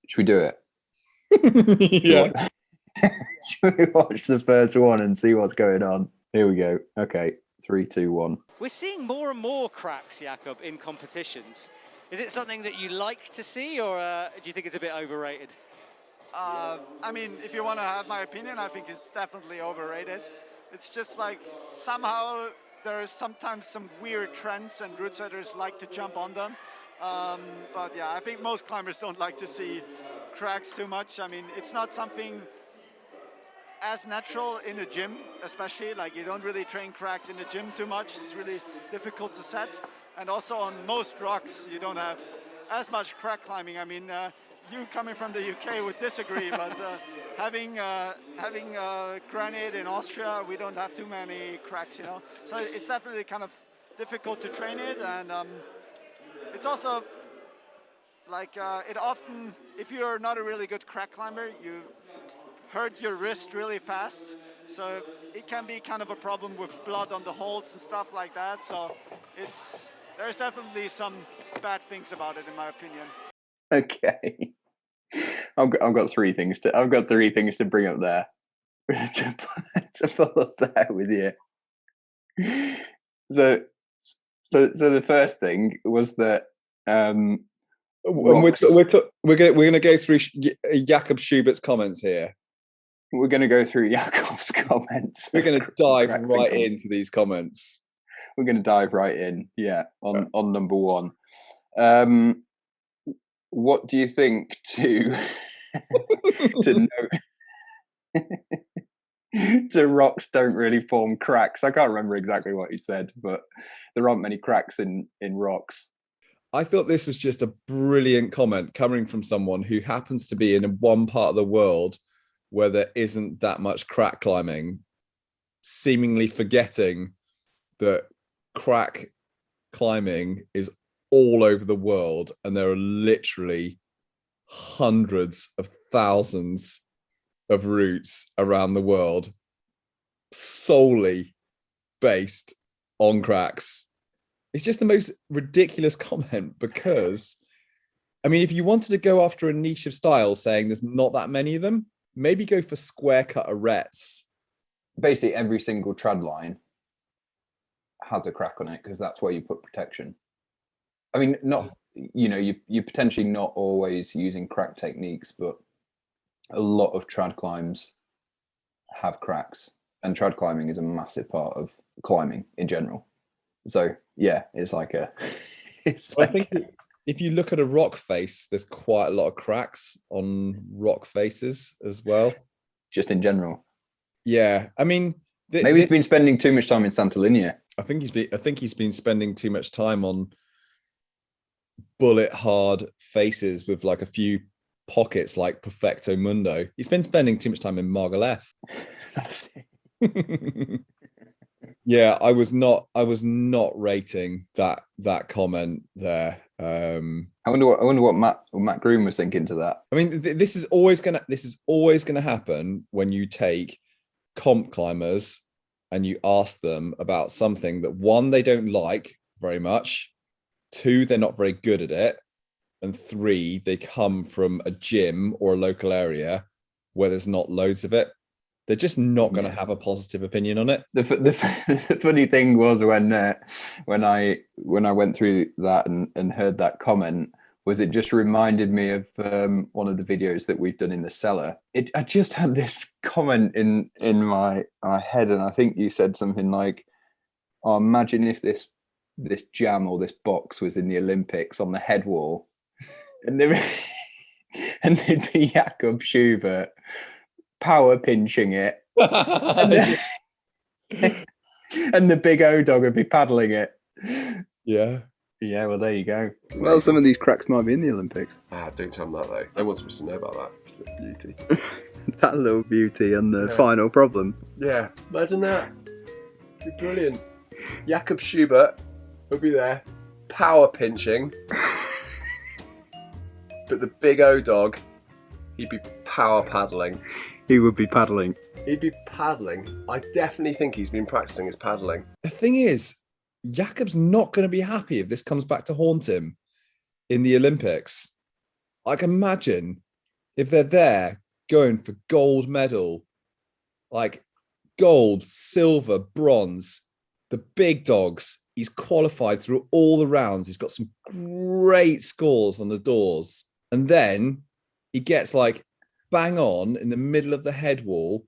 Should we do it? Yeah. Should we watch the first one and see what's going on? Here we go. Okay, 3, 2, 1. We're seeing more and more cracks, Jakob, in competitions. Is it something that you like to see, or do you think it's a bit overrated? I mean, if you want to have my opinion, I think it's definitely overrated. It's just like somehow there is sometimes some weird trends and route setters like to jump on them. But yeah, I think most climbers don't like to see cracks too much. I mean, it's not something as natural in the gym, especially. Like, you don't really train cracks in the gym too much. It's really difficult to set. And also on most rocks, you don't have as much crack climbing. I mean, you coming from the UK would disagree, but having granite in Austria, we don't have too many cracks, you know. So it's definitely kind of difficult to train it, and it's also like it often, if you're not a really good crack climber, you hurt your wrist really fast. So it can be kind of a problem with blood on the holds and stuff like that. So there's definitely some bad things about it, in my opinion. Okay. I've got three things to bring up there to pull up there with you. So the first thing was that we're going to go through Jakob Schubert's comments here. We're going to go through Jakob's comments. We're going to dive right into these comments. We're going to dive right in, on number one. What do you think to rocks don't really form cracks? I can't remember exactly what he said, but there aren't many cracks in rocks. I thought this was just a brilliant comment coming from someone who happens to be in one part of the world where there isn't that much crack climbing, seemingly forgetting that crack climbing is all over the world, and there are literally hundreds of thousands of routes around the world solely based on cracks. It's just the most ridiculous comment, because I mean, if you wanted to go after a niche of style saying there's not that many of them, maybe go for square cut arêtes. Basically every single trad line has a crack on it because that's where you put protection. I mean, not, you're potentially not always using crack techniques, but a lot of trad climbs have cracks, and trad climbing is a massive part of climbing in general. So yeah, it's like I think if you look at a rock face, there's quite a lot of cracks on rock faces as well. Just in general. Yeah, I mean, maybe he's been spending too much time in Sant'Alinea. I think he's been spending too much time on bullet hard faces with like a few pockets like Perfecto Mundo. He's been spending too much time in Margalef. Yeah, I was not rating that comment there. I wonder what Matt Groom was thinking to that. I mean, this is always gonna happen when you take comp climbers and you ask them about something that, one, they don't like very much, two, they're not very good at it, and three, they come from a gym or a local area where there's not loads of it. They're just not going to have a positive opinion on it. The funny thing was when I went through that and heard that comment, was it just reminded me of one of the videos that we've done in the cellar. I just had this comment in my head, and I think you said something like, "Oh, imagine if this jam or this box was in the Olympics on the head wall," and there'd be Jakob Schubert power pinching it, and the big O dog would be paddling it. Yeah, well, there you go. Well, some of these cracks might be in the Olympics. Don't tell them that, though. No one's supposed to know about that. It's the beauty. That little beauty and the final problem. Yeah, imagine that. It'd be brilliant. Jakob Schubert would be there, power pinching. But the big O dog, he'd be power paddling. He would be paddling. He'd be paddling. I definitely think he's been practicing his paddling. The thing is, Jakob's not going to be happy if this comes back to haunt him in the Olympics. Like, imagine if they're there going for gold medal, like gold, silver, bronze, the big dogs, he's qualified through all the rounds. He's got some great scores on the doors. And then he gets like bang on in the middle of the head wall.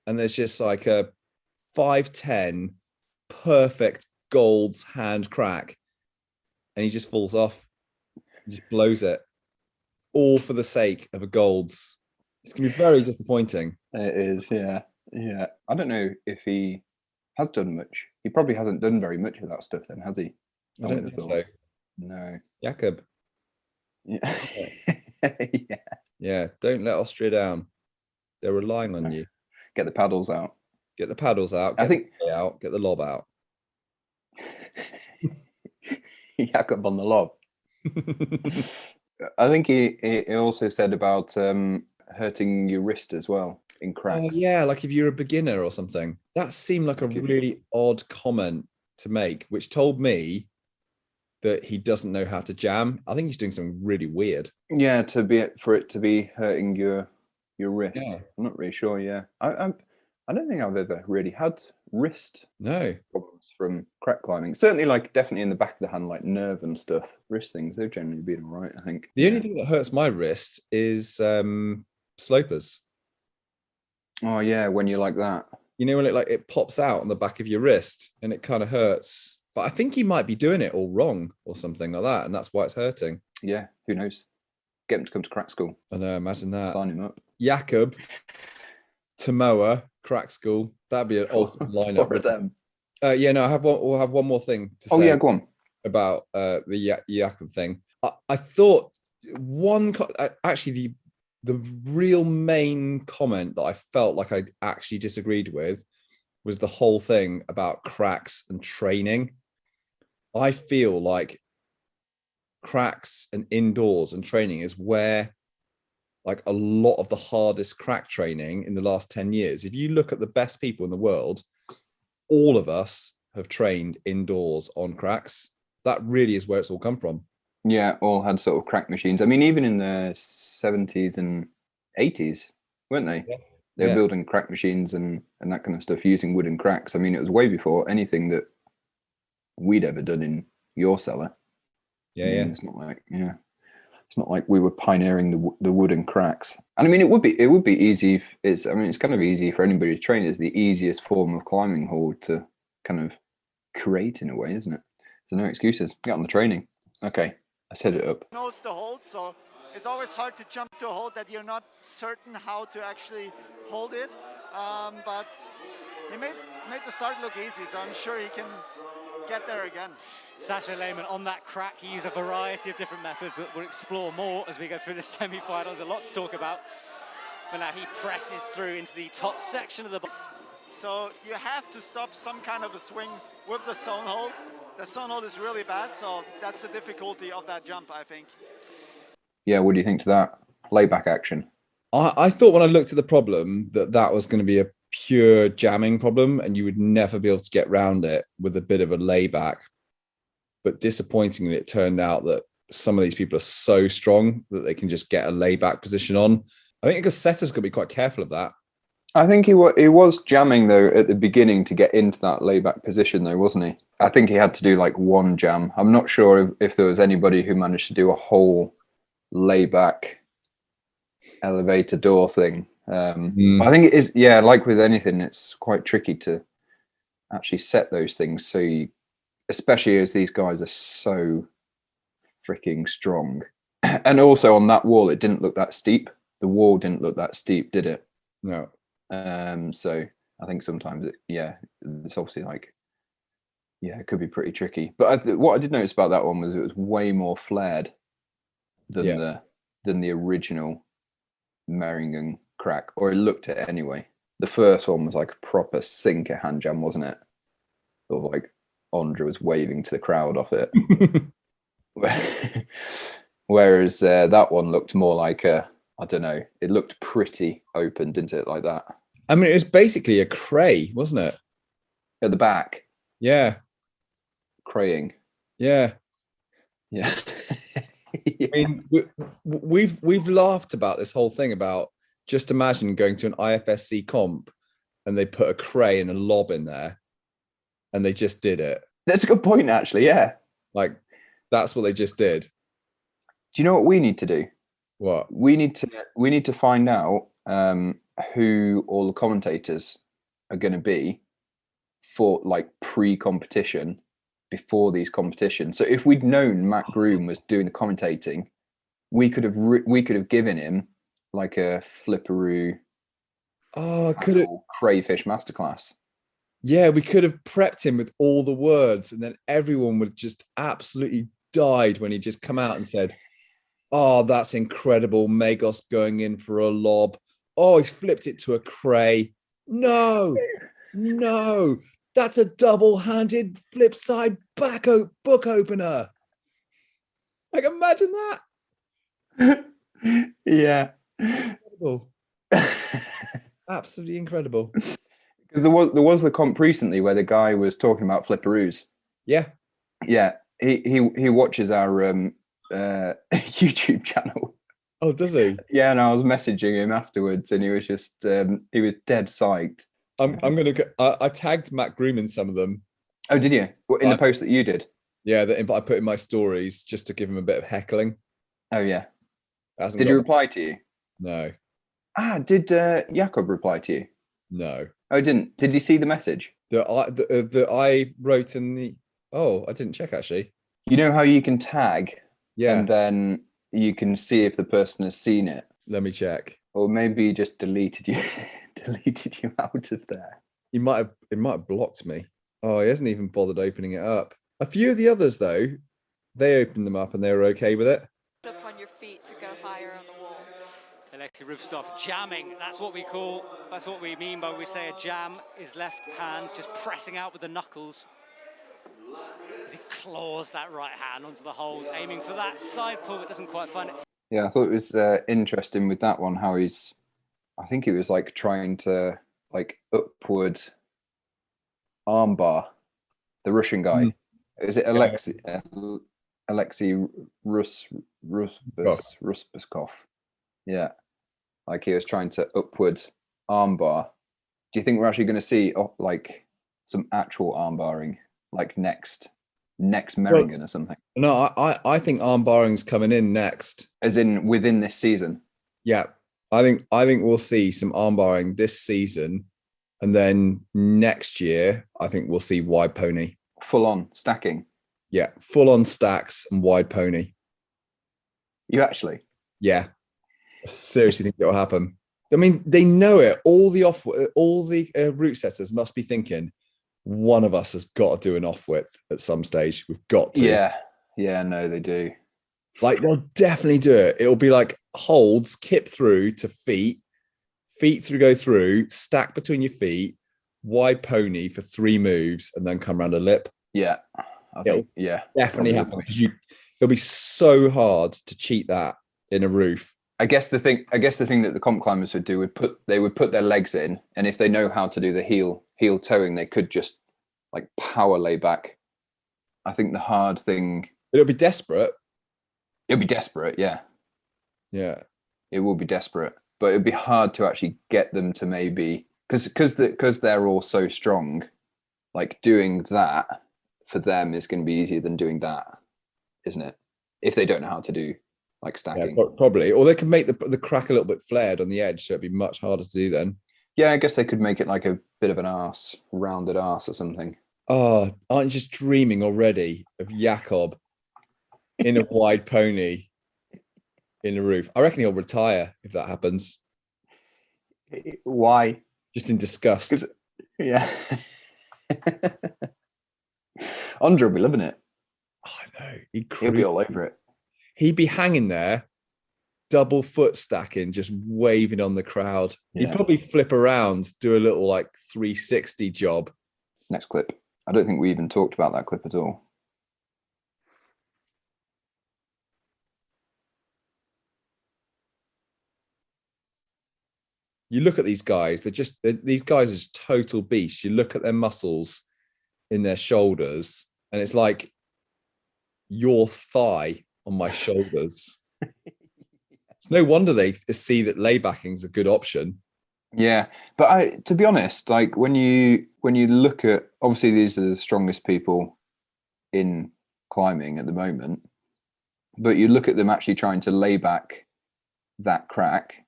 And there's just like a 5'10" perfect gold's hand crack. And he just falls off. He just blows it. All for the sake of a gold's. It's going to be very disappointing. It is, yeah. Yeah. I don't know if he has done much. He probably hasn't done very much of that stuff then, has he? I don't think so. No. Jakob. Yeah. Yeah. Yeah, don't let Austria down. They're relying on you. Get the paddles out. Get the paddles out. Get the play out. Get the lob out. Jakob on the lob. I think he also said about hurting your wrist as well in cracks. Oh, yeah, like if you're a beginner or something. That seemed like a really odd comment to make, which told me that he doesn't know how to jam. I think he's doing something really weird. Yeah, for it to be hurting your wrist. Yeah. I'm not really sure. Yeah, I don't think I've ever really had wrist problems from crack climbing. Certainly, like definitely in the back of the hand, like nerve and stuff. Wrist things, they've generally been all right, I think. The only thing that hurts my wrist is slopers. Oh yeah, when you're like that. You know, when it pops out on the back of your wrist and it kind of hurts. But I think he might be doing it all wrong or something like that, and that's why it's hurting. Yeah, who knows? Get him to come to crack school. I know, imagine that. Sign him up. Jakob, Tomoa, crack school. That'd be an ultimate lineup. For them. Yeah, no, we'll have one more thing to say. Oh yeah, go on. About the Jakob thing. I thought actually the real main comment that I felt like I actually disagreed with was the whole thing about cracks and training. I feel like cracks and indoors and training is where like a lot of the hardest crack training in the last 10 years. If you look at the best people in the world, all of us have trained indoors on cracks. That really is where it's all come from. Yeah, all had sort of crack machines. I mean, even in the 70s and 80s, weren't they? Yeah. They were building crack machines and that kind of stuff using wooden cracks. I mean, it was way before anything that we'd ever done in your cellar. Yeah, It's not like we were pioneering the wooden cracks. And I mean, it would be easy. It's kind of easy for anybody to train. It's the easiest form of climbing hold to kind of create in a way, isn't it? So no excuses. Get on the training. Okay, I set it up. Knows the hold, so it's always hard to jump to a hold that you're not certain how to actually hold it. But he made the start look easy, so I'm sure he can get there again. Sasha Lehmann on that crack, he used a variety of different methods that we'll explore more as we go through the semi-finals. A lot to talk about. But now he presses through into the top section of the box. So you have to stop some kind of a swing with the zone hold. The zone hold is really bad, so that's the difficulty of that jump, I think. Yeah, what do you think to that? Layback action. I thought when I looked at the problem that was going to be a pure jamming problem and you would never be able to get around it with a bit of a layback. But disappointingly, it turned out that some of these people are so strong that they can just get a layback position on. I think a setter's going to be quite careful of that. I think he was jamming though at the beginning to get into that layback position though, wasn't he? I think he had to do like one jam. I'm not sure if there was anybody who managed to do a whole layback elevator door thing. I think it is, yeah, like with anything, it's quite tricky to actually set those things. So you, especially as these guys are so freaking strong. And also on that wall, it didn't look that steep. The wall didn't look that steep, did it? No. So I think sometimes it's obviously like, it could be pretty tricky. But what I did notice about that one was it was way more flared than the original Meiringen crack, or it looked it anyway. The first one was like a proper sinker hand jam, wasn't it? Sort of like Ondra was waving to the crowd off it. Whereas that one looked more like I don't know, it looked pretty open, didn't it? Like that. I mean, it was basically a cray, wasn't it? At the back. Yeah. Craying. Yeah. Yeah. I mean, we've laughed about this whole thing about just imagine going to an IFSC comp and they put a cray and a lob in there and they just did it. That's a good point, actually. Yeah. Like, that's what they just did. Do you know what we need to do? What? We need to find out who all the commentators are going to be for like pre-competition, before these competitions. So if we'd known Matt Groom was doing the commentating, we could have given him like a flipperoo, crayfish masterclass. Yeah, we could have prepped him with all the words, and then everyone would have just absolutely died when he just come out and said, "Oh, that's incredible. Magos going in for a lob. Oh, he's flipped it to a cray. No, that's a double-handed flip side book opener." Like, imagine that. Yeah. Incredible. Absolutely incredible. Because there was the comp recently where the guy was talking about flipperoos. Yeah. Yeah. He watches our YouTube channel. Oh, does he? Yeah, and I was messaging him afterwards, and he was just he was dead psyched. I'm gonna go. I tagged Matt Groom in some of them. Oh, did you? In the post that you did? Yeah, that I put in my stories just to give him a bit of heckling. Oh yeah. Did he reply to you? No. Did Jakob reply to you? No. Oh, he didn't. Did you see the message? That I wrote in the. Oh, I didn't check actually. You know how you can tag, yeah, and then you can see if the person has seen it. Let me check. Or maybe he just deleted you, deleted you out of there. It might have blocked me. Oh, he hasn't even bothered opening it up. A few of the others though, they opened them up and they were okay with it. Up on your feet to go higher on the wall. Alexei Rubstov jamming. That's what we mean by when we say a jam. His left hand just pressing out with the knuckles as he claws that right hand onto the hold, aiming for that side pull, but doesn't quite find it. Yeah, I thought it was interesting with that one how I think he was like trying to like upward armbar the Russian guy. Is it Alexei Ruspeskov? Yeah, like he was trying to upward armbar. Do you think we're actually going to see like some actual armbarring, like next Meiringen or something? No, I think armbarring's coming in next, as in within this season. Yeah, I think we'll see some armbarring this season, and then next year I think we'll see wide pony, full on stacking. Yeah, full on stacks and wide pony. You actually? Yeah, I seriously think that'll happen. I mean, they know it. All the route setters must be thinking, one of us has got to do an off width at some stage. We've got to. Yeah, no, they do. Like, they'll definitely do it. It'll be like holds, kip through to feet through, go through, stack between your feet, wide pony for 3 moves, and then come around a lip. Yeah, definitely happen, because it'll be so hard to cheat that in a roof. I guess the thing that the comp climbers would do they would put their legs in, and if they know how to do the heel towing, they could just like power lay back. I think the hard thing, it'll be desperate. It'll be desperate, yeah. Yeah, it will be desperate, but it'd be hard to actually get them to maybe because they're all so strong. Like, doing that for them is going to be easier than doing that, isn't it? If they don't know how to do like stacking. Yeah, probably. Or they can make the crack a little bit flared on the edge, so it'd be much harder to do then. Yeah, I guess they could make it like a bit of an rounded arse or something. Oh, aren't you just dreaming already of Jakob in a wide pony in the roof? I reckon he'll retire if that happens. Why? Just in disgust. Yeah. Ondra will be loving it. I know. He'll be all over it. He'd be hanging there, double foot stacking, just waving on the crowd. Yeah. He'd probably flip around, do a little like 360 job. Next clip. I don't think we even talked about that clip at all. You look at these guys, these guys are just total beasts. You look at their muscles in their shoulders, and it's like your thigh on my shoulders. It's no wonder they see that laybacking is a good option. Yeah, but to be honest, like when you look at, obviously these are the strongest people in climbing at the moment, but you look at them actually trying to lay back that crack,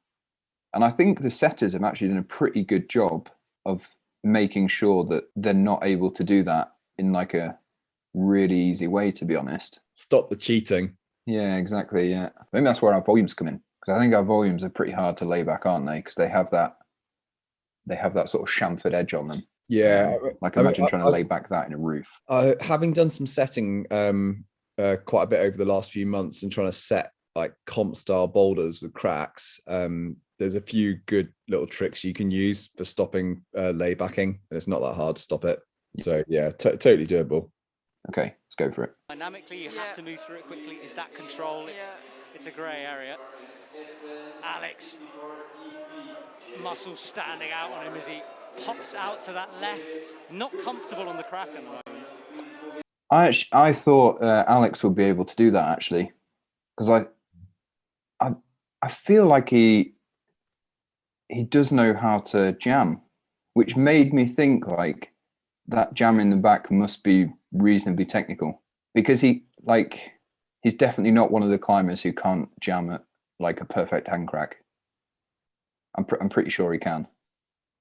and I think the setters have actually done a pretty good job of making sure that they're not able to do that in like a really easy way, to be honest. Stop the cheating. Yeah, exactly. Yeah, maybe that's where our volumes come in, because I think our volumes are pretty hard to lay back, aren't they? Because they have that sort of chamfered edge on them. Yeah, like imagine trying to lay back that in a roof. Having done some setting quite a bit over the last few months and trying to set like comp style boulders with cracks, there's a few good little tricks you can use for stopping laybacking, and it's not that hard to stop it. So yeah, totally doable. Okay, let's go for it. Dynamically, you have to move through it quickly. Is that control? It's a grey area. Alex, muscles standing out on him as he pops out to that left. Not comfortable on the crack at the moment. I thought Alex would be able to do that actually, because I feel like he does know how to jam, which made me think like that jam in the back must be reasonably technical, because he's definitely not one of the climbers who can't jam at like a perfect hand crack. I'm pretty sure he can,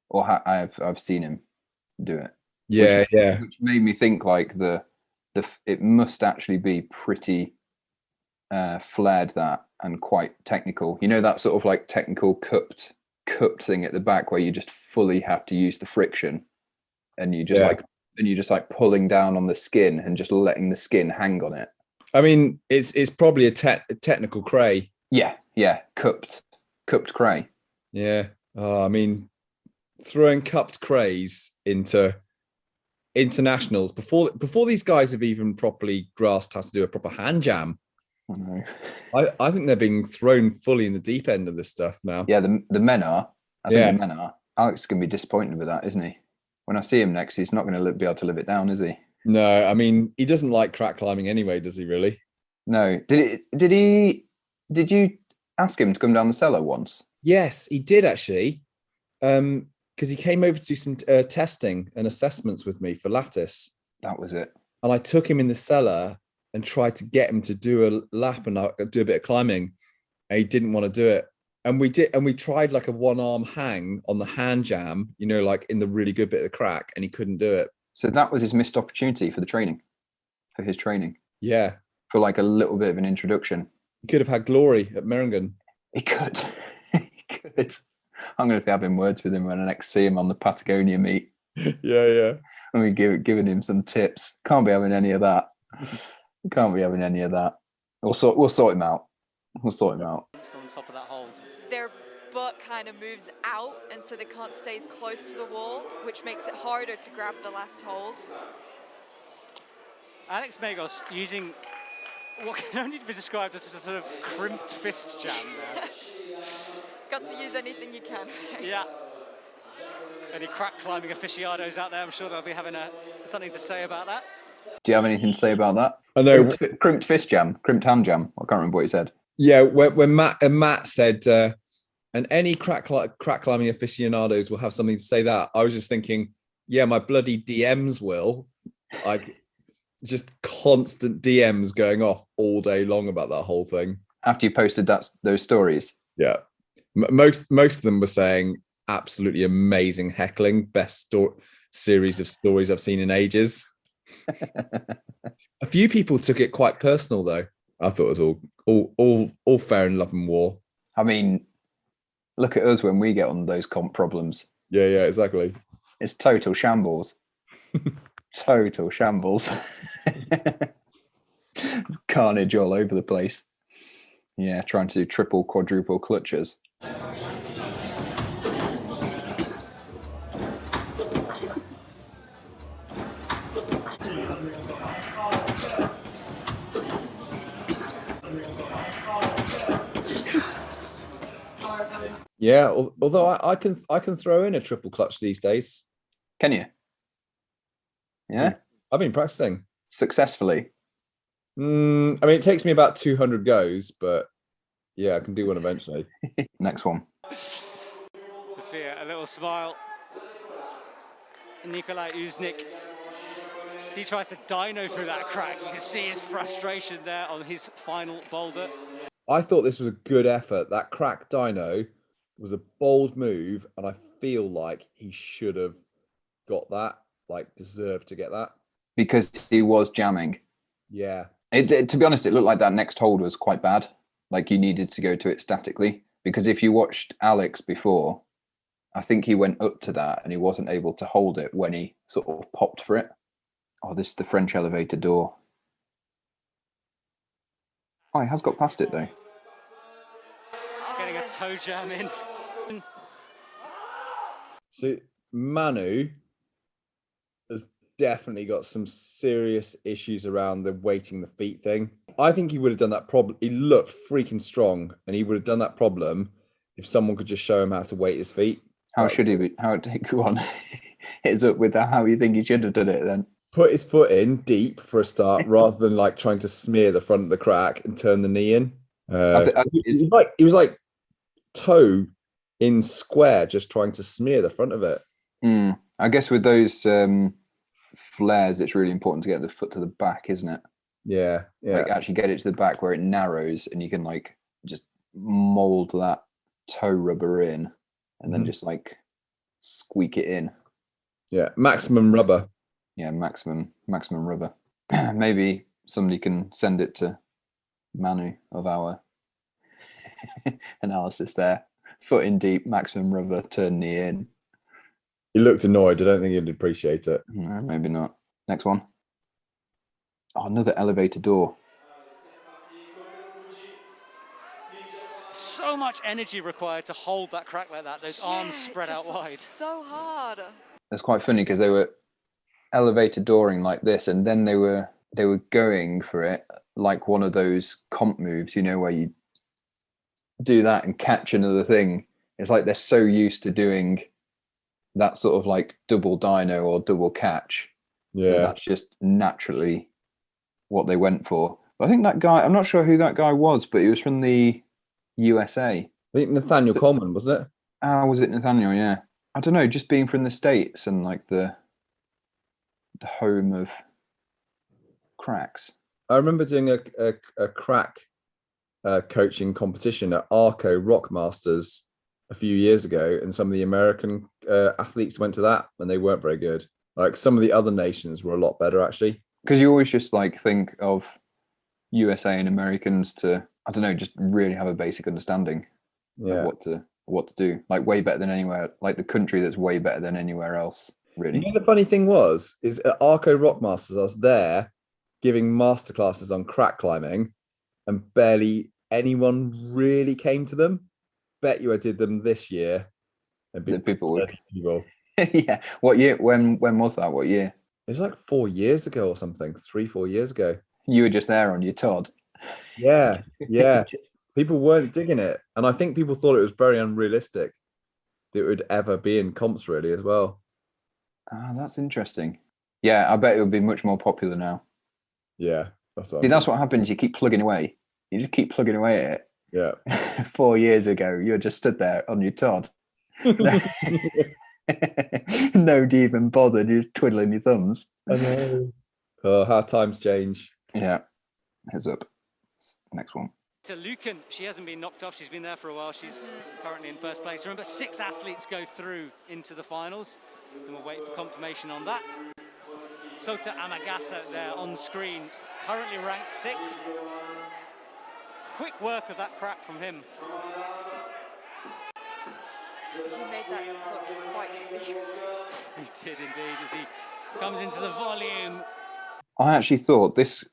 or I've seen him do it. Yeah, which made me think like it must actually be pretty flared that and quite technical. You know, that sort of like technical cupped thing at the back where you just fully have to use the friction, and you just like pulling down on the skin and just letting the skin hang on it. I mean, it's probably a technical cray. Yeah, cupped cray. Yeah. I mean, throwing cupped crays into internationals before these guys have even properly grasped how to do a proper hand jam. I know. I think they're being thrown fully in the deep end of this stuff now. Yeah, the men are. I think the men are. Alex is going to be disappointed with that, isn't he? When I see him next, he's not going to be able to live it down, is he? No, I mean, he doesn't like crack climbing anyway, does he really? No. Did you ask him to come down the cellar once? Yes, he did actually. Because he came over to do some testing and assessments with me for lattice. That was it. And I took him in the cellar and tried to get him to do a lap and do a bit of climbing. And he didn't want to do it. And we tried like a one-arm hang on the hand jam, you know, like in the really good bit of the crack, and he couldn't do it. So that was his missed opportunity for his training. Yeah. For like a little bit of an introduction. He could have had glory at Meiringen. He could. He could. I'm going to be having words with him when I next see him on the Patagonia meet. Yeah. And we giving him some tips. Can't be having any of that. Can't be having any of that. We'll sort him out. We'll sort him out. On top of that hold. Their butt kind of moves out, and so they can't stay as close to the wall, which makes it harder to grab the last hold. Alex Megos using what can only be described as a sort of crimped fist jam there. Got to use anything you can. Yeah. Any crack climbing aficionados out there, I'm sure they'll be having something to say about that. Do you have anything to say about that? I know. Crimped fist jam, crimped hand jam. I can't remember what he said. Yeah, when Matt said, and any crack climbing aficionados will have something to say that, I was just thinking, yeah, my bloody DMs will. Like, just constant DMs going off all day long about that whole thing. After you posted those stories? Yeah. Most of them were saying absolutely amazing Heckling, best series of stories I've seen in ages. A few people took it quite personal though. I thought it was all fair in love and war. I mean, look at us when we get on those comp problems. Yeah, exactly. It's total shambles. Total shambles. Carnage all over the place. Yeah, trying to do triple, quadruple clutches. Yeah, although I can throw in a triple clutch these days. Can you? Yeah, I've been practicing successfully. I mean, it takes me about 200 goes, but yeah, I can do one eventually. Next one. Sophia, a little smile. Nikolai Uznik, as he tries to dyno through that crack, you can see his frustration there on his final boulder. I thought this was a good effort. That crack dyno was a bold move, and I feel like he should have got that, like deserved to get that. Because he was jamming. Yeah. To be honest, it looked like that next hold was quite bad. Like you needed to go to it statically. Because if you watched Alex before, I think he went up to that and he wasn't able to hold it when he sort of popped for it. Oh, this is the French elevator door. Oh, he has got past it though. Getting a toe jam in. So Manu has definitely got some serious issues around the weighting the feet thing. I think he would have done that problem. He looked freaking strong, and he would have done that problem if someone could just show him how to weight his feet. How should he be? How go on? It's up with how you think he should have done it then. Put his foot in deep for a start, rather than like trying to smear the front of the crack and turn the knee in. He was like toe in square, just trying to smear the front of it. I guess with those flares, it's really important to get the foot to the back, isn't it? Yeah. Like actually get it to the back where it narrows, and you can like just mold that toe rubber in, and then just like squeak it in. Yeah, maximum rubber. Yeah, maximum rubber. Maybe somebody can send it to Manu of our analysis there. Foot in deep, maximum rubber, turn knee in. He looked annoyed. I don't think he'd appreciate it. No, maybe not. Next one. Oh, another elevator door. So much energy required to hold that crack like that. Those arms spread out wide. So hard. It's quite funny because they were elevator dooring like this, and then they were going for it like one of those comp moves, you know, where you do that and catch another thing. It's like they're so used to doing that sort of like double dyno or double catch. Yeah, that's just naturally what they went for. But I think that guy, I'm not sure who that guy was, but he was from the USA. I think Nathaniel Coleman, wasn't it? Was it Nathaniel? Yeah. I don't know, just being from the States and like the home of cracks. I remember doing a crack coaching competition at Arco Rock Masters a few years ago, and some of the American athletes went to that, and they weren't very good. Like some of the other nations were a lot better, actually. Because you always just like think of USA and Americans to, I don't know, just really have a basic understanding of what to do. Like way better than anywhere, like the country that's way better than anywhere else, really. You know, the funny thing is at Arco Rock Masters, I was there giving masterclasses on crack climbing, and barely anyone really came to them. Bet you I did them this year, and people would. Yeah. What year? When was that? What year? It was like 4 years ago or something. 3-4 years ago. You were just there on your Todd. Yeah. People weren't digging it, and I think people thought it was very unrealistic that it would ever be in comps, really, as well. Ah, that's interesting. Yeah, I bet it would be much more popular now. Yeah, that's what happens. You keep plugging away. You just keep plugging away at it. Yeah. 4 years ago, you just stood there on your Todd. Nobody even bothered. You're just twiddling your thumbs. I know. Oh, how times change. Yeah. Heads up. Next one. To Lucan, she hasn't been knocked off. She's been there for a while. She's currently in first place. Remember, 6 athletes go through into the finals, and we'll wait for confirmation on that. Sota Amagasa there on screen, currently ranked 6th. Quick work of that crack from him. He made that look quite easy. He did indeed, as he comes into the volume. I actually thought this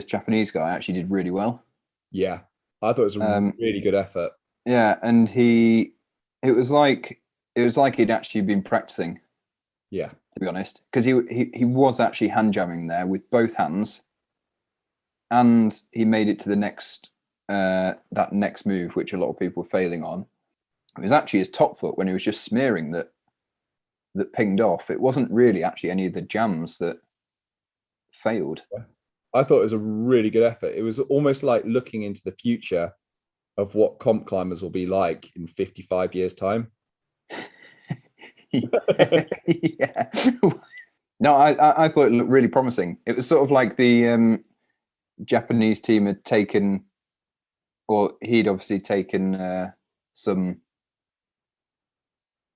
Japanese guy actually did really well. Yeah, I thought it was a really good effort. Yeah, and it was like he'd actually been practicing. Yeah, to be honest, because he was actually hand jamming there with both hands, and he made it to the next that next move, which a lot of people were failing on. It was actually his top foot when he was just smearing that pinged off. It wasn't really actually any of the jams that failed. I thought it was a really good effort. It was almost like looking into the future of what comp climbers will be like in 55 years' time. Yeah. No, I thought it looked really promising. It was sort of like the Japanese team had taken, or he'd obviously taken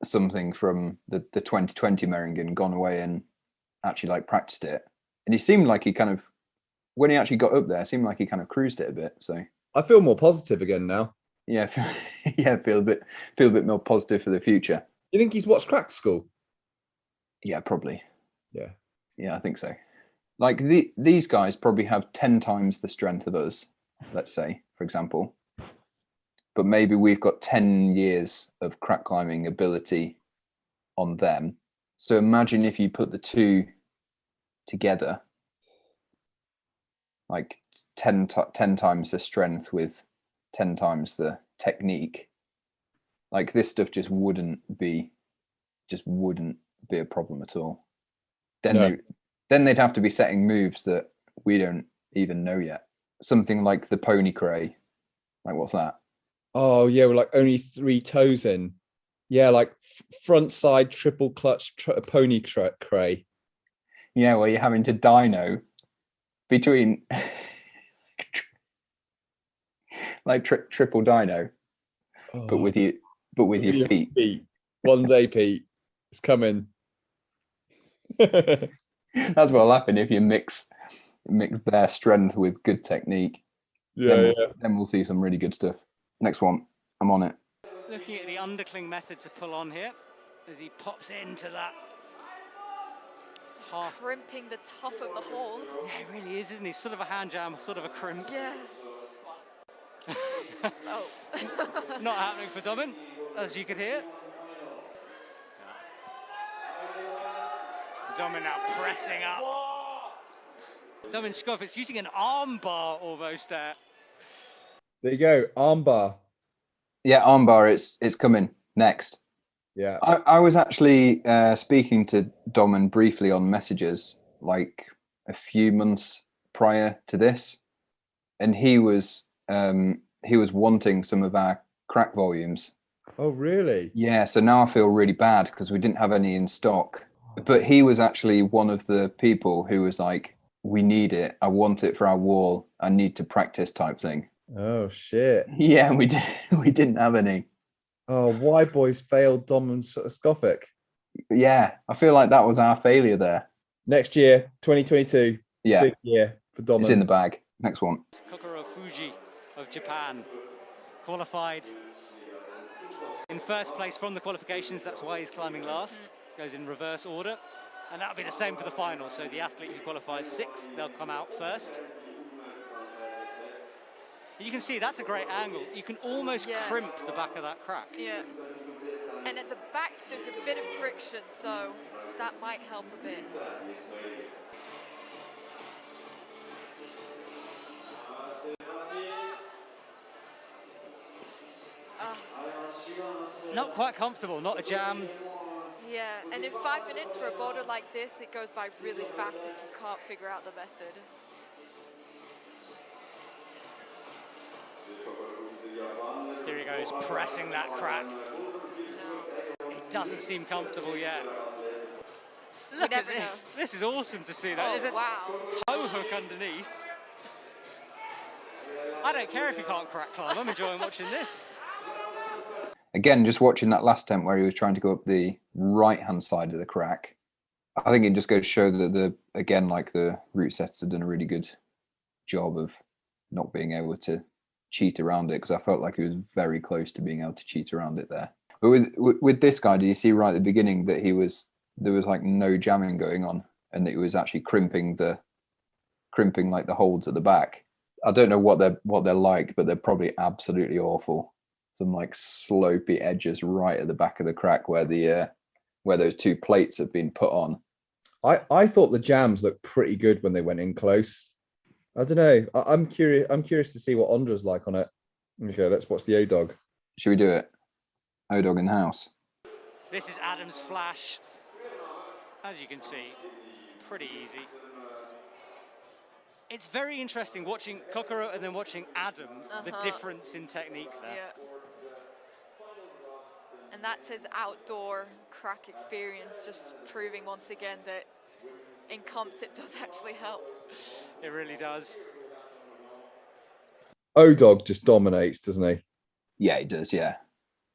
something from the 2020 Meiringen, gone away and actually like practiced it. And he seemed like he kind of, when he actually got up there, seemed like he kind of cruised it a bit. So I feel more positive again now. yeah, yeah, feel a bit more positive for the future. You think he's watched Crack School? Yeah, probably. Yeah, I think so. Like these guys probably have 10 times the strength of us, let's say, for example. But maybe we've got 10 years of crack climbing ability on them. So imagine if you put the two together, like 10 times the strength with 10 times the technique. Like this stuff just wouldn't be a problem at all. Then they'd have to be setting moves that we don't even know yet. Something like the pony cray. Like what's that? Oh yeah, we're like only 3 toes in. Yeah, like front side triple clutch pony cray. Yeah, well, you're having to dyno between like triple dyno, but with your feet. One day, Pete, it's coming. That's what'll happen if you mix their strength with good technique. Then we'll see some really good stuff. Next one, I'm on it. Looking at the undercling method to pull on here as he pops into that. He's crimping the top of the hold. Yeah, he really is, isn't he? Sort of a hand jam, sort of a crimp. Yeah. Oh. Not happening for Domin, as you could hear. Domin now pressing up. Domin Schubert using an arm bar almost there. There you go, arm bar. Yeah, armbar, it's coming next. Yeah. I was actually speaking to Domin briefly on messages like a few months prior to this, and he was wanting some of our crack volumes. Oh, really? Yeah, so now I feel really bad because we didn't have any in stock. But he was actually one of the people who was like, we need it. I want it for our wall. I need to practice type thing. Oh, shit. Yeah, we didn't have any. Oh, why boys failed Dom and Scoffic? Yeah, I feel like that was our failure there. Next year, 2022. Yeah. Big year for Dom. It's in the bag. Next one. Kokoro Fuji of Japan qualified in first place from the qualifications. That's why he's climbing last. Goes in reverse order. And that'll be the same for the final. So the athlete who qualifies 6th, they'll come out first. You can see that's a great angle. You can almost crimp the back of that crack. Yeah. And at the back, there's a bit of friction, so that might help a bit. Not quite comfortable, not a jam. Yeah, and in 5 minutes for a boulder like this, it goes by really fast if you can't figure out the method. Here he goes, pressing that crack. It doesn't seem comfortable yet. Look at this. This is awesome to see that. Oh, Is it wow. toe hook underneath? I don't care if you can't crack climb. I'm enjoying watching this. Again, just watching that last attempt where he was trying to go up the right-hand side of the crack. I think it just goes to show that the route setters have done a really good job of not being able to cheat around it, because I felt like he was very close to being able to cheat around it there. But with this guy, did you see right at the beginning that there was like no jamming going on, and that he was actually crimping like the holds at the back? I don't know what they're like, but they're probably absolutely awful. Some like slopey edges right at the back of the crack where those two plates have been put on. I thought the jams looked pretty good when they went in close. I don't know. I'm curious to see what Ondra's like on it. Okay, let's watch the O-Dog. Should we do it? O-Dog in house. This is Adam's flash. As you can see, pretty easy. It's very interesting watching Kokoro and then watching Adam, the difference in technique there. Yeah. And that's his outdoor crack experience, just proving once again that in comps it does actually help. It really does. O-Dog just dominates, doesn't he? Yeah, he does. Yeah.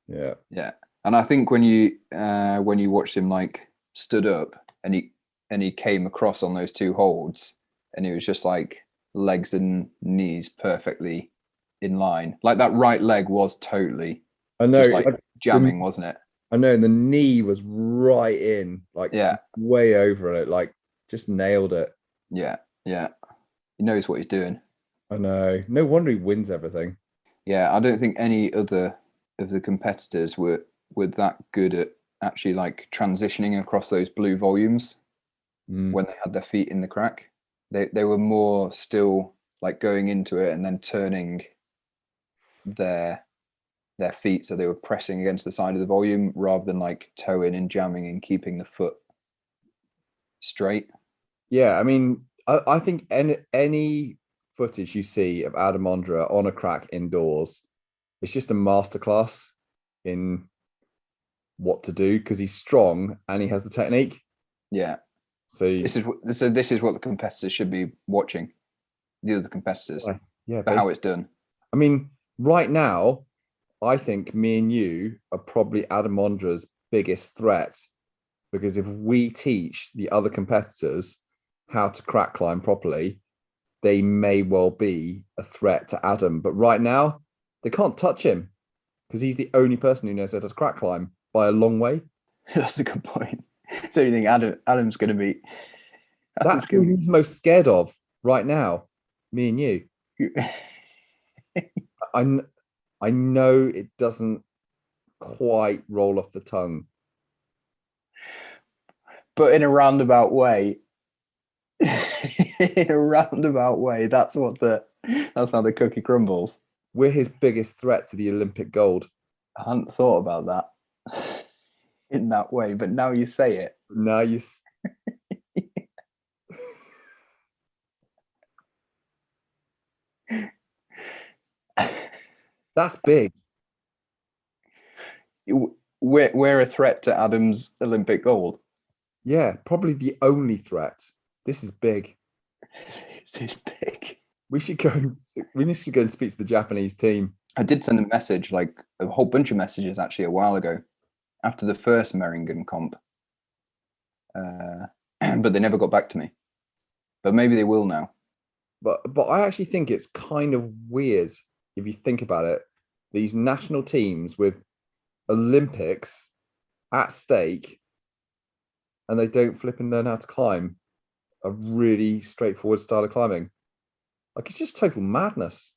Yeah. Yeah. And I think when you watched him like stood up and he came across on those two holds and he was just like legs and knees perfectly in line. Like that right leg was totally just like jamming, wasn't it? I know, and the knee was right in, like way over it, like just nailed it. Yeah, yeah. He knows what he's doing. I know. No wonder he wins everything. Yeah, I don't think any other of the competitors were that good at actually like transitioning across those blue volumes when they had their feet in the crack. They were more still like going into it and then turning their feet, so they were pressing against the side of the volume rather than like toeing and jamming and keeping the foot straight. Yeah, I mean, I think any footage you see of Adam Ondra on a crack indoors, it's just a masterclass in what to do because he's strong and he has the technique. Yeah. So this is what the competitors should be watching. The other competitors, for how it's done. I mean, right now, I think me and you are probably Adam Ondra's biggest threat, because if we teach the other competitors how to crack climb properly, they may well be a threat to Adam. But right now, they can't touch him because he's the only person who knows how to crack climb by a long way. That's a good point. So you think Adam's going to be... That's who he's most scared of right now, me and you. I know it doesn't quite roll off the tongue. But in a roundabout way, that's how the cookie crumbles. We're his biggest threat to the Olympic gold. I hadn't thought about that in that way, but now you say it. Now you... That's big. We're a threat to Adam's Olympic gold. Yeah, probably the only threat. This is big. This is big. We should go and speak to the Japanese team. I did send a message, like a whole bunch of messages actually a while ago after the first Meiringen comp. But they never got back to me. But maybe they will now. But I actually think it's kind of weird if you think about it. These national teams with Olympics at stake, and they don't flip and learn how to climb a really straightforward style of climbing. Like, it's just total madness.